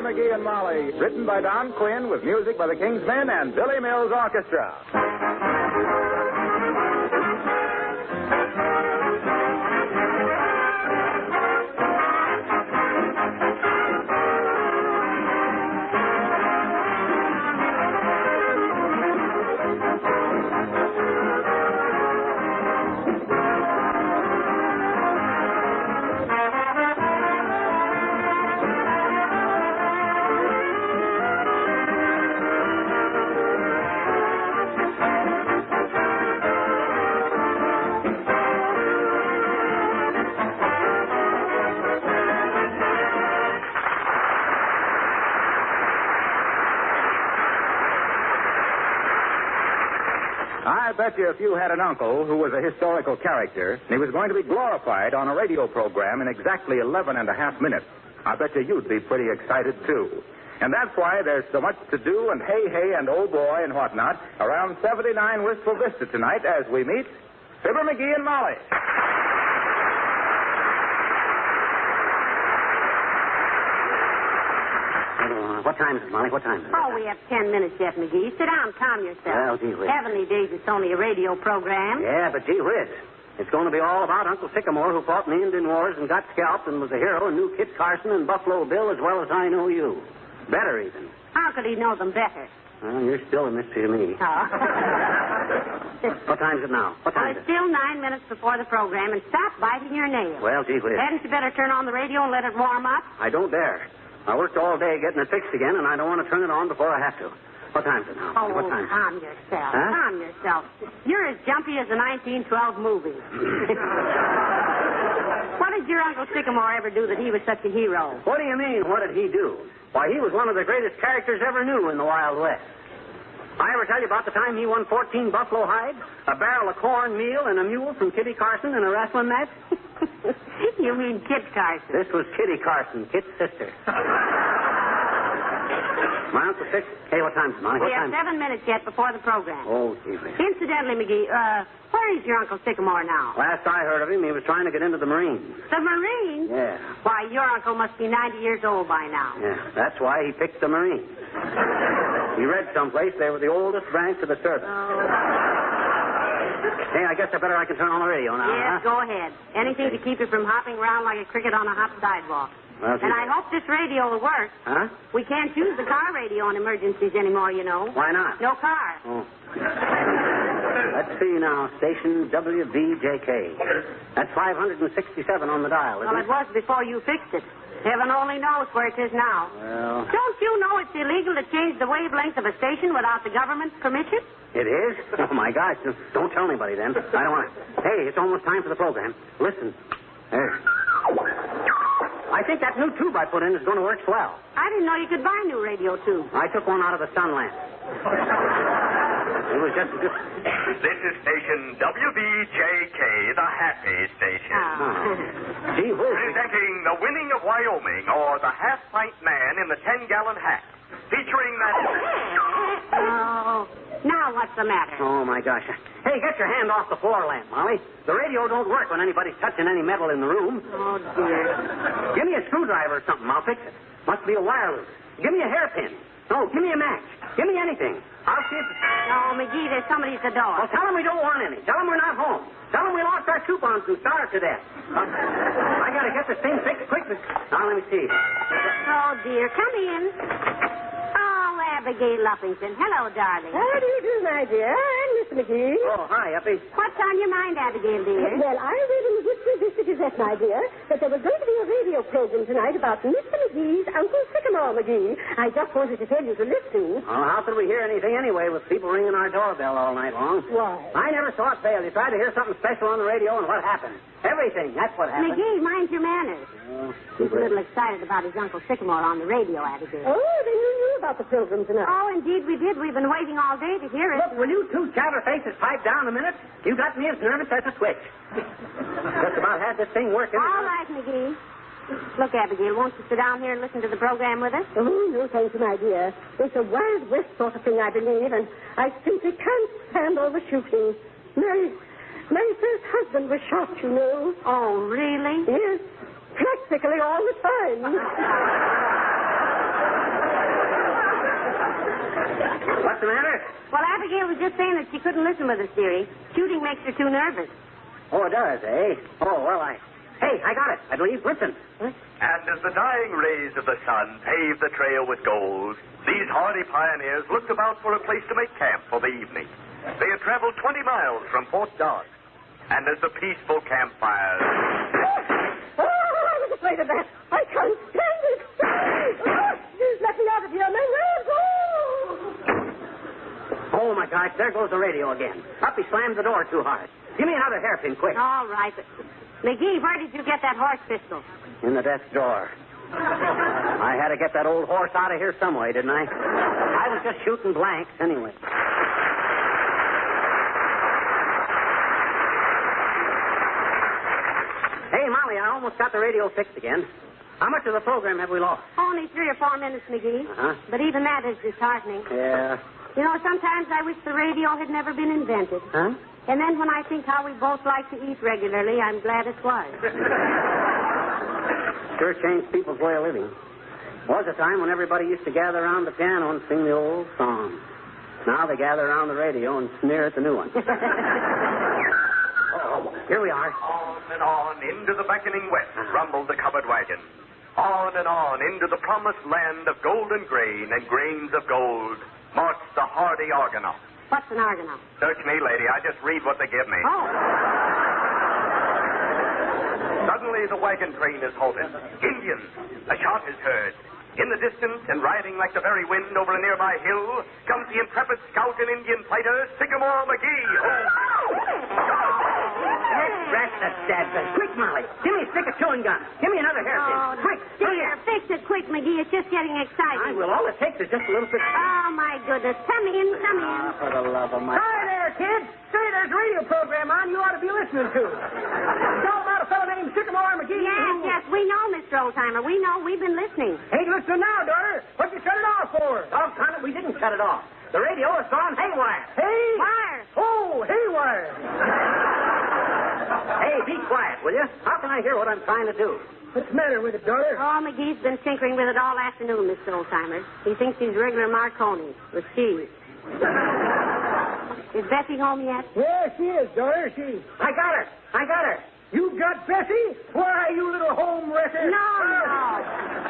McGee and Molly, written by Don Quinn with music by the King's Men and Billy Mills Orchestra. I bet you if you had an uncle who was a historical character, and he was going to be glorified on a radio program in exactly 11 and a half minutes, I bet you you'd be pretty excited, too. And that's why there's so much to do and hey and oh boy and whatnot around 79 Wistful Vista tonight as we meet Fibber McGee and Molly. What time is it, Molly? What time is it? Oh, we have 10 minutes yet, McGee. Sit down, calm yourself. Well, gee whiz. Heavenly days, it's only a radio program. Yeah, but gee whiz. It's going to be all about Uncle Sycamore, who fought in the Indian Wars and got scalped and was a hero and knew Kit Carson and Buffalo Bill as well as I know you. Better, even. How could he know them better? Well, you're still a mystery to me. Oh. What time is it now? What time is It's it? still 9 minutes before the program, and stop biting your nails. Well, gee whiz. Hadn't you better turn on the radio and let it warm up? I don't dare. I worked all day getting it fixed again, and I don't want to turn it on before I have to. What time is it now? Oh, What time? calm yourself. Huh? Calm yourself. You're as jumpy as a 1912 movie. What did your Uncle Sycamore ever do that he was such a hero? What do you mean, what did he do? Why, he was one of the greatest characters ever knew in the Wild West. I ever tell you about the time he won 14 buffalo hides, a barrel of corn meal, and a mule from Kitty Carson in a wrestling match? You mean Kit Carson? This was Kitty Carson, Kit's sister. My Uncle Syc... Hey, what time is it, Molly? What We have time? 7 minutes yet before the program. Oh, gee whiz. Incidentally, McGee, where is your Uncle Sycamore now? Last I heard of him, he was trying to get into the Marines. The Marines? Yeah. Why, your uncle must be 90 years old by now. Yeah, that's why he picked the Marines. He read someplace they were the oldest branch of the service. Hey, I guess I can turn on the radio now, Yes, huh? go ahead. Anything to keep you from hopping around like a cricket on a hot sidewalk. Well, And I hope this radio will work. Huh? We can't use the car radio in emergencies anymore, you know. Why not? No car. Oh. Let's see now. Station WVJK. That's 567 on the dial, isn't Well, it? it was before you fixed it. Heaven only knows where it is now. Well, Don't you know it's illegal to change the wavelength of a station without the government's permission? it is? Oh, my gosh. Don't tell anybody then. I don't want to. Hey, it's almost time for the program. Listen. There. I think that new tube I put in is going to work swell. I didn't know you could buy new radio tubes. I took one out of the sun lamp. It was just... This is station WBJK, the happy station. Gee whiz. Presenting The Winning of Wyoming, or The Half-Pint Man in the 10-Gallon Hat. Featuring that... Oh, now what's the matter? Oh, my gosh. Hey, get your hand off the floor lamp, Molly. The radio don't work when anybody's touching any metal in the room. Oh, dear. Give me a screwdriver or something. I'll fix it. Must be a wire loop. Give me a hairpin. No, give me a match. Give me anything. I'll see if... Oh, McGee, there's somebody at the door. Well, tell them we don't want any. Tell them we're not home. Tell them we lost our coupons and starved to death. I got to get this thing fixed quick. Now, let me see. Oh, dear. Come in. Oh, Abigail Luffington. Hello, darling. How do you do, my dear? I'm Miss McGee. Oh, hi, Uppy. What's on your mind, Abigail, dear? Well, I read in the Wistful Vista Gazette, my dear, that there was going to be a radio program tonight about Mr. McGee's Uncle Sycamore McGee. I just wanted to tell you to listen. Well, how could we hear anything anyway with people ringing our doorbell all night long? Why? I never saw it fail. You tried to hear something special on the radio, and what happened? Everything. That's what happened. McGee, mind your manners. Oh, He's a little excited about his Uncle Sycamore on the radio, Abigail. Oh, then you knew about the program tonight. Oh, indeed we did. We've been waiting all day to hear it. Look, will you two chatterfaces pipe down a minute? You got me as nervous as a switch. Just about had this thing working. All right, McGee. Look, Abigail, won't you sit down here and listen to the program with us? Oh, no, thank you, my dear. It's a Wild West sort of thing, I believe, and I simply can't stand all the shooting. My first husband was shot, you know. Oh, really? Yes, practically all the time. What's the matter? Well, Abigail was just saying that she couldn't listen with us, dearie. Shooting makes her too nervous. Oh, it does, eh? Oh, well, Hey, I got it, I believe. Listen. And as the dying rays of the sun paved the trail with gold, these hardy pioneers looked about for a place to make camp for the evening. They had traveled 20 miles from Fort Dodge. And as the peaceful campfires... Oh, I was afraid of that. I can't stand it. Let me out of here, my nerves. Oh, my gosh, there goes the radio again. Up, he slammed the door too hard. Give me another hairpin, quick. All right, but... McGee, where did you get that horse pistol? In the desk drawer. I had to get that old horse out of here some way, didn't I? I was just shooting blanks anyway. Hey, Molly, I almost got the radio fixed again. How much of the program have we lost? Only 3 or 4 minutes, McGee. Uh-huh. But even that is disheartening. Yeah. You know, sometimes I wish the radio had never been invented. Huh? And then when I think how we both like to eat regularly, I'm glad it was. Sure changed people's way of living. Was a time when everybody used to gather around the piano and sing the old song. Now they gather around the radio and sneer at the new one. Oh, here we are. On and on into the beckoning west rumbled the covered wagon. On and on into the promised land of golden grain and grains of gold marched the hardy Argonaut. What's an Argonaut? Search me, lady. I just read what they give me. Oh. Suddenly, the wagon train is halted. Indians! A shot is heard. In the distance, and riding like the very wind over a nearby hill, comes the intrepid scout and Indian fighter, Sycamore McGee. Rest the dead. Quick, Molly. Give me a stick of chewing gum. Give me another hairpin. Oh, Quick. dear. Fix it quick, McGee. It's just getting exciting. I will. All it takes is just a little bit. Oh, my goodness. Come in, come in. For the love of my... Hi there, kids. Say, there's a radio program on you ought to be listening to. It's all about a fellow named Sycamore McGee. Yes, we know, Mr. Oldtimer. We know. We've been listening. Ain't listening now, daughter. What'd you shut it off for? Doggone it, we didn't shut it off. The radio has gone haywire. Hey? Wire. Oh, haywire. Hey, be quiet, will you? How can I hear what I'm trying to do? What's the matter with it, daughter? Oh, McGee's been tinkering with it all afternoon, Mr. Oldtimer. He thinks he's regular Marconi with cheese. Is Bessie home yet? Yeah, she is, daughter. She. I got her. You got Bessie? Why, you little home wrecker? No.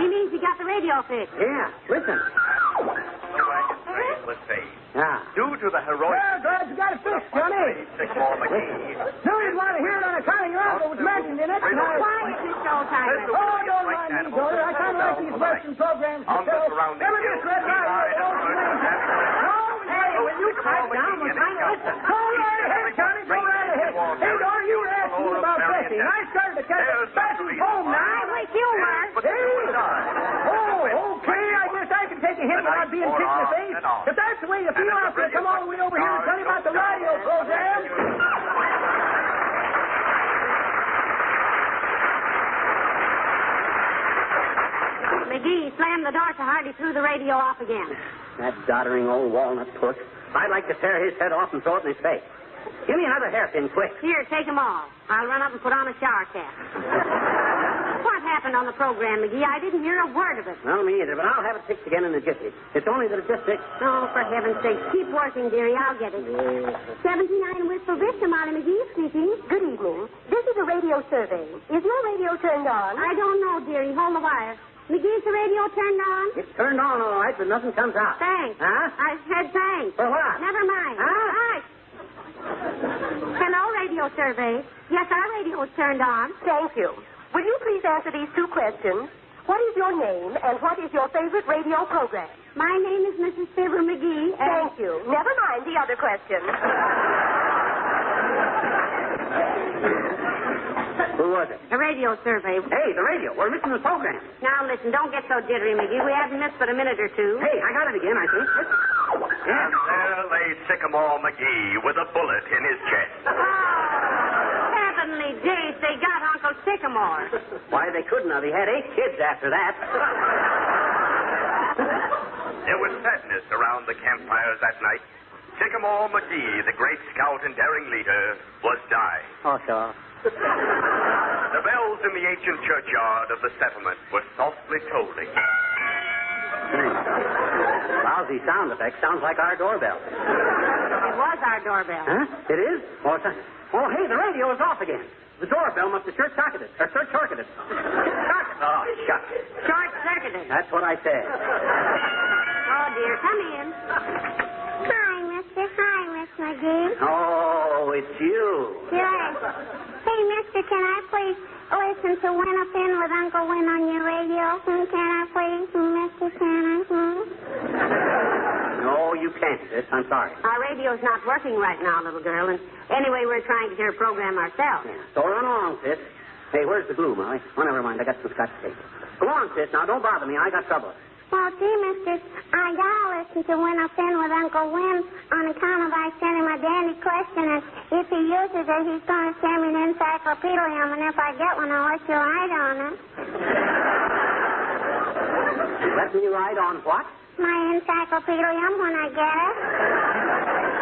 He means he got the radio fixed. Yeah, listen. The wagon train was saved. Yeah. Due to the heroic... Well, glad you got it fixed, Johnny. Sycamore McGee. No, you'd want to hear it on account of your uncle was mentioned in it. Quiet, Mr. Oldtimer. Oh, don't mind me, daughter. I kind of like these Western programs On the myself. surrounding Never hills, just read he right died here. of Hey, will you pipe down? We're trying to listen. Go right ahead, Johnny. Go right ahead. Hey, daughter, you were asking me about Bessie. And I started to catch it. Bessie's home now. Wait, you were. Oh, okay. I guess I can take a hint without being kicked in the face. If that's the way you feel, I'll come all the way over here and tell you about the radio program. McGee slammed the door so hard he threw the radio off again. That doddering old walnut puss. I'd like to tear his head off and throw it in his face. Give me another hairpin, quick. Here, take them all. I'll run up and put on a shower cap. What happened on the program, McGee? I didn't hear a word of it. No, me either, but I'll have it fixed again in a jiffy. It's only that it just... Oh, for heaven's sake, keep working, dearie. I'll get it. 79 Wistful Vista, Molly McGee speaking. Good evening. This is a radio survey. Is my radio turned on? I don't know, dearie. Hold the wire. McGee's the radio turned on? It's turned on all right, but nothing comes out. Thanks. Huh? I said thanks. For what? Never mind. Huh? Right. Hello, radio survey. Yes, our radio is turned on. Thank you. Will you please answer these 2 questions? What is your name and what is your favorite radio program? My name is Mrs. Fibber McGee. Thank you. Never mind the other question. Who was it? A radio survey. Hey, the radio. We're missing the program. Now, listen, don't get so jittery, McGee. We haven't missed but a minute or two. Hey, I got it again, I think. Yeah. And there lay Sycamore McGee with a bullet in his chest. Oh, heavenly days, they got Uncle Sycamore. Why, they couldn't have. He had 8 kids after that. There was sadness around the campfires that night. Sycamore McGee, the great scout and daring leader, was dying. Oh, sure. The bells in the ancient churchyard of the settlement were softly tolling. Lousy sound effect. Sounds like our doorbell. It was our doorbell. Huh? It is? Oh, hey, the radio is off again. The doorbell must have short-circuited. Oh, shucks. Short-circuited. That's what I said. Oh, dear. Come in. Hi, Mister. Hi, Miss McGee. Oh, it's you. Yes. Hey, Mister, can I please listen to Win Up In with Uncle Win on your radio? Can I please, Mister? Can I? No, you can't, sis. I'm sorry. Our radio's not working right now, little girl, and anyway, we're trying to hear a program ourselves. Yeah. So run along, sis. Hey, where's the glue, Molly? Oh, never mind. I got some scotch tape. Go on, sis. Now, don't bother me. I got trouble. Well, gee, Mister, I gotta listen to Win Up In with Uncle Win on account of I sent him a dandy question, and if he uses it, he's gonna send me an encyclopedium, and if I get one, I'll let you ride on it. Let me ride on what? My encyclopedium when I get it.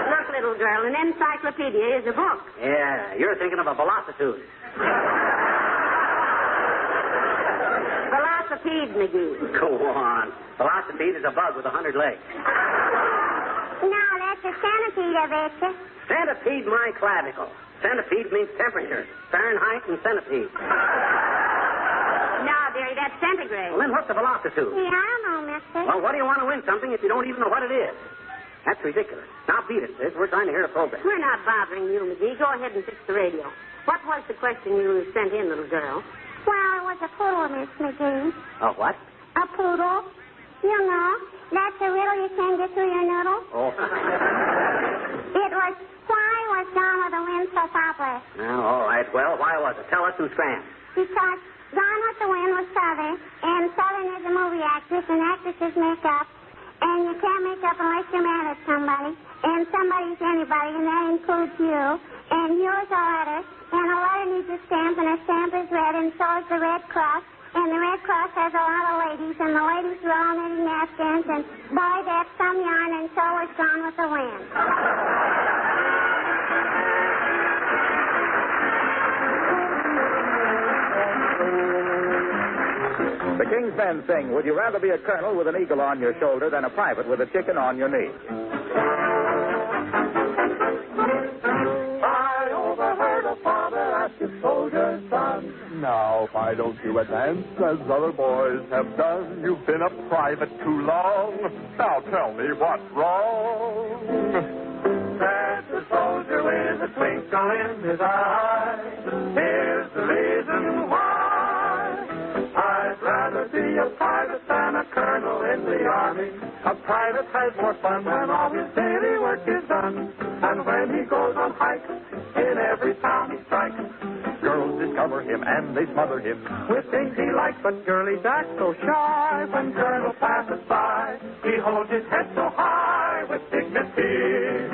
Look, little girl, an encyclopedia is a book. Yeah, you're thinking of a velocitude. Velocipede, McGee. Go on. Velocipede is a bug with 100 legs. No, that's a centipede, I betcha. Centipede, my clavicle. Centipede means temperature. Fahrenheit and centipede. No, dearie, that's centigrade. Well, then what's a velocitude? Yeah, I don't know, Mister. Well, what do you want to win something if you don't even know what it is? That's ridiculous. Now beat it, sis. We're trying to hear a program. We're not bothering you, McGee. Go ahead and fix the radio. What was the question you sent in, little girl? Well, it was a poodle, Miss McGee. A what? A poodle. You know, that's a riddle you can't get through your noodle. Oh. It was, why was Gone with the Wind so popular? Well, all right. Well, why was it? Tell us in Scram. Because Gone with the Wind was Southern, and Southern is a movie actress, and actresses make up. And you can't make up unless you're mad at somebody. And somebody's anybody, and that includes you. And you's a letter, and a letter needs a stamp, and a stamp is red, and so is the Red Cross. And the Red Cross has a lot of ladies, and the ladies are all knitting napkins, and boy, that's some yarn, and so is Gone with the Wind. The King's Men sing, would you rather be a colonel with an eagle on your shoulder than a private with a chicken on your knee? I overheard a father ask his soldier son, now why don't you advance as other boys have done? You've been a private too long. Now tell me what's wrong. Said the soldier with a twinkle in his eye, here's the reason why. I'd rather be a private than a colonel in the army. A private has more fun when all his daily work is done. And when he goes on hikes in every town he strikes, girls discover him and they smother him with things he likes. But girlies act so shy when Colonel passes by. He holds his head so high with dignity.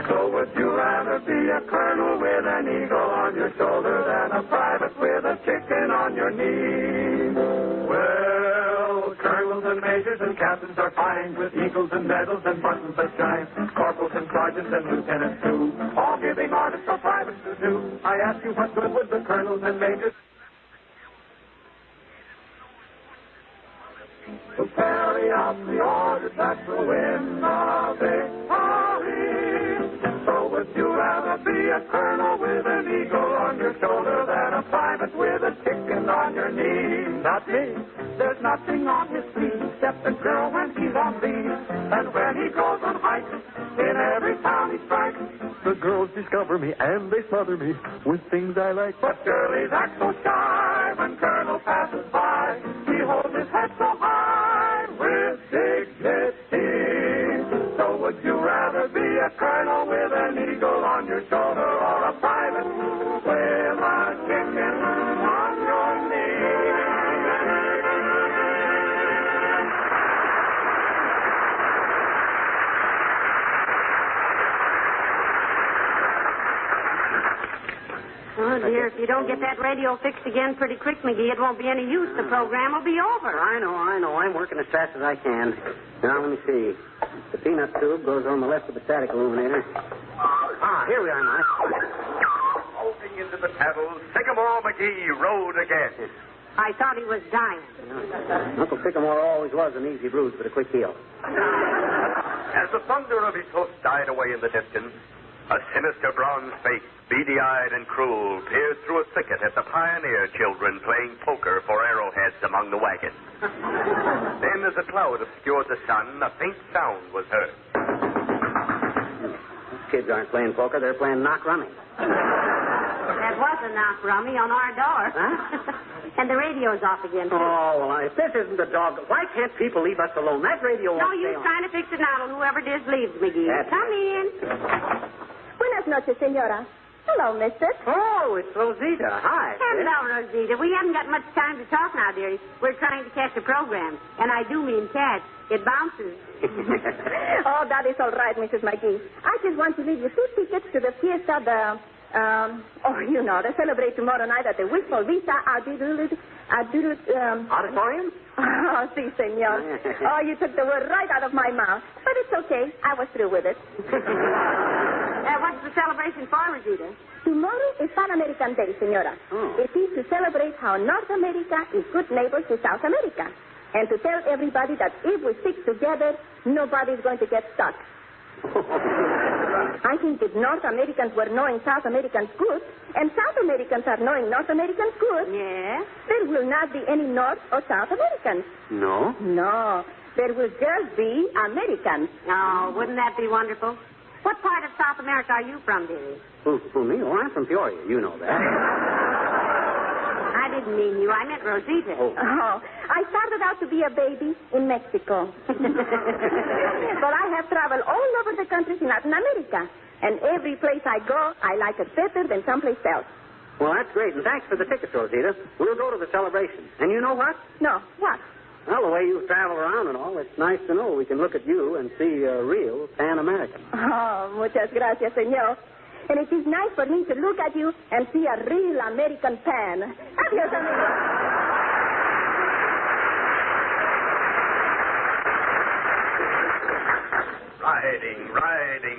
So would you rather be a colonel with an eagle on your shoulder than a private with a chicken on your knee? Well, colonels and majors and captains are fine with eagles and medals and buttons that shine. Corporals and sergeants and lieutenants too, all giving orders for privates to do. I ask you, what good would the colonels and majors to carry out the orders that will win the victory? So would you rather be a colonel with an eagle on your shoulder than a private with a chicken on your knee? Not me. There's nothing on his sleeve except a girl when he's on leave. And when he goes on hikes in every town he strikes, the girls discover me and they smother me with things I like. But girlies act so shy when Colonel passes by. He holds his head so high with dignity. So would you rather be a colonel with an eagle on your shoulder or a private with a chicken on your knee? Oh, dear, if you don't get that radio fixed again pretty quick, McGee, it won't be any use. The program will be over. I know. I'm working as fast as I can. Now, let me see. The peanut tube goes on the left of the static illuminator. Ah, here we are, Mike. Bolting into the paddles, Sycamore McGee rode again. I thought he was dying. Uncle Sycamore always was an easy bruise but a quick heal. As the thunder of his hoofs died away in the distance, a sinister bronze face, beady-eyed and cruel, peered through a thicket at the pioneer children playing poker for arrowheads among the wagons. Then, as a cloud obscured the sun, a faint sound was heard. Kids aren't playing poker, they're playing knock rummy. That was a knock rummy on our door. Huh? And the radio's off again, too. Oh, well, if this isn't the dog, why can't people leave us alone? That radio won't No use trying to fix it now till whoever it is leaves, McGee. Come in. Buenas noches, senora. Hello, mister. Oh, it's Rosita. Hi. Hello, Rosita. We haven't got much time to talk now, dearie. We're trying to catch a program. And I do mean catch. It bounces. Oh, that is all right, Mrs. McGee. I just want to leave you 2 tickets to the fiesta, they celebrate tomorrow night at the Wistful Vista Auditorium? Oh, si, senor. Oh, you took the word right out of my mouth. But it's okay. I was through with it. What's the celebration for, Rosita? Tomorrow is Pan American Day, senora. It is to celebrate how North America is good neighbors to South America. And to tell everybody that if we stick together, nobody's going to get stuck. I think if North Americans were knowing South Americans good, and South Americans are knowing North Americans good, yeah, there will not be any North or South Americans. No? No. There will just be Americans. Oh, wouldn't that be wonderful? What part of South America are you from, dearie? Who, me? Oh, I'm from Peoria. You know that. I didn't mean you. I meant Rosita. Oh, I started out to be a baby in Mexico. But I have traveled all over the countries in Latin America. And every place I go, I like it better than someplace else. Well, that's great. And thanks for the tickets, Rosita. We'll go to the celebration. And you know what? No, what? Well, the way you travel around and all, it's nice to know we can look at you and see a real Pan-American. Oh, muchas gracias, senor. And it is nice for me to look at you and see a real American pan. Adios, amigo.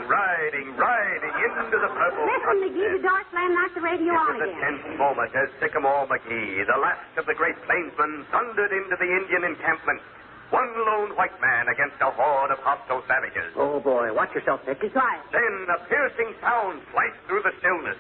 Riding into the purple. Listen, McGee, the door slammed, knocked the radio on It was a again. tense moment as Sycamore McGee, the last of the great plainsmen, thundered into the Indian encampment. One lone white man against a horde of hostile savages. Oh, boy. Watch yourself, Nick. Be quiet. Then a piercing sound sliced through the stillness.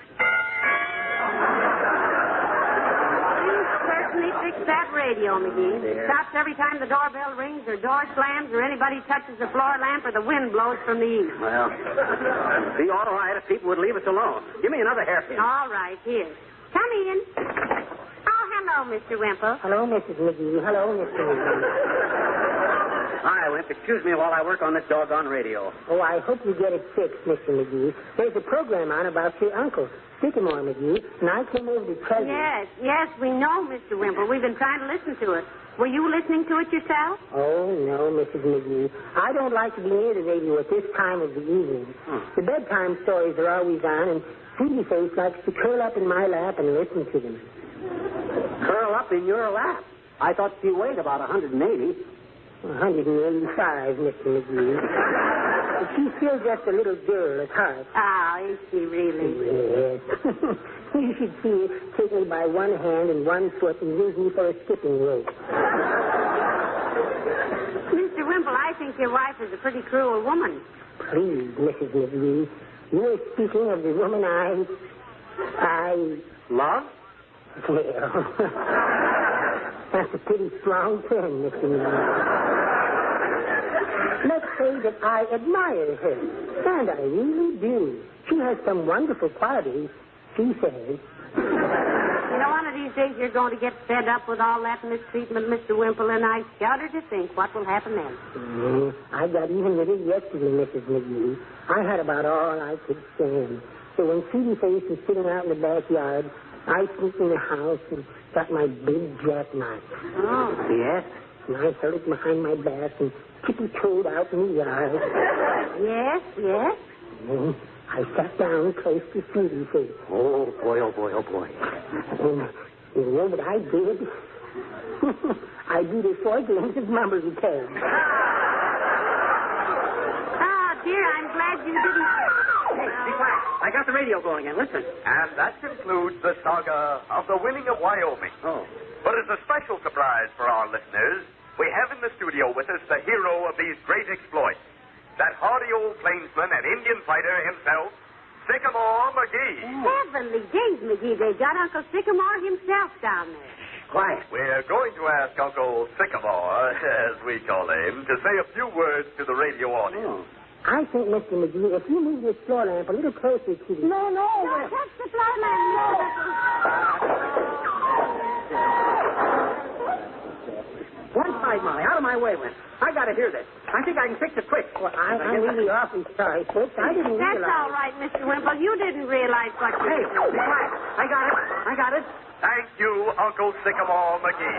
You certainly fixed that radio, McGee. It stops every time the doorbell rings or door slams or anybody touches the floor lamp or the wind blows from the east. Well, it'd be all right if people would leave us alone. Give me another hairpin. All right, here. Come in. Oh, hello, Mr. Wimple. Hello, Mrs. McGee. Hello, Mr. McGee. Hi, Wimp. Excuse me while I work on this doggone radio. Oh, I hope you get it fixed, Mr. McGee. There's a program on about your uncle, Sycamore McGee, and I came over to tell you. Yes, we know, Mr. Wimple. We've been trying to listen to it. Were you listening to it yourself? Oh, no, Mrs. McGee. I don't like to be near the radio at this time of the evening. The bedtime stories are always on, and Sweetie Face likes to curl up in my lap and listen to them. Curl up in your lap? I thought you weighed about 180. 185, Mr. McGee. But she's still just a little girl at heart. Oh, is she really? Yes. You should see her take me by one hand and one foot and use me for a skipping rope. Mr. Wimple, I think your wife is a pretty cruel woman. Please, Mrs. McGee, you are speaking of the woman I love? Well, that's a pretty strong term, Mr. McGee. Let's say that I admire her, and I really do. She has some wonderful qualities, she says. You know, one of these days you're going to get fed up with all that mistreatment, Mr. Wimple, and I shudder to think what will happen then. I got even with it yesterday, Mrs. McGee. I had about all I could stand. So when Sweetie Face was sitting out in the backyard, I sneaked in the house and got my big jackknife. Oh. Yes? And I held it behind my back and tippy-toed out in the yard. Yes. And I sat down close to Sweetie Face. Oh, boy. And you know what I did? I did a 4 games of mumble and tag. Oh, dear, I'm glad you didn't... Hey, be quiet. I got the radio going again. Listen. And that concludes the saga of the winning of Wyoming. Oh. But as a special surprise for our listeners, we have in the studio with us the hero of these great exploits. that hardy old plainsman and Indian fighter himself, Sycamore McGee. Heavenly days, McGee. They got Uncle Sycamore himself down there. Quiet. We're going to ask Uncle Sycamore, as we call him, to say a few words to the radio audience. I think, Mr. McGee, if you move this floor lamp a little closer to the... No. Don't touch the floor lamp, no. One side, Molly. Out of my way, Win. I got to hear this. I think I can fix it quick. Well, I'm really awfully sorry, folks. I didn't realize... That's all right, Mr. Wimple. You didn't realize what you Hey, were doing. be quiet. I got it. Thank you, Uncle Sycamore McGee.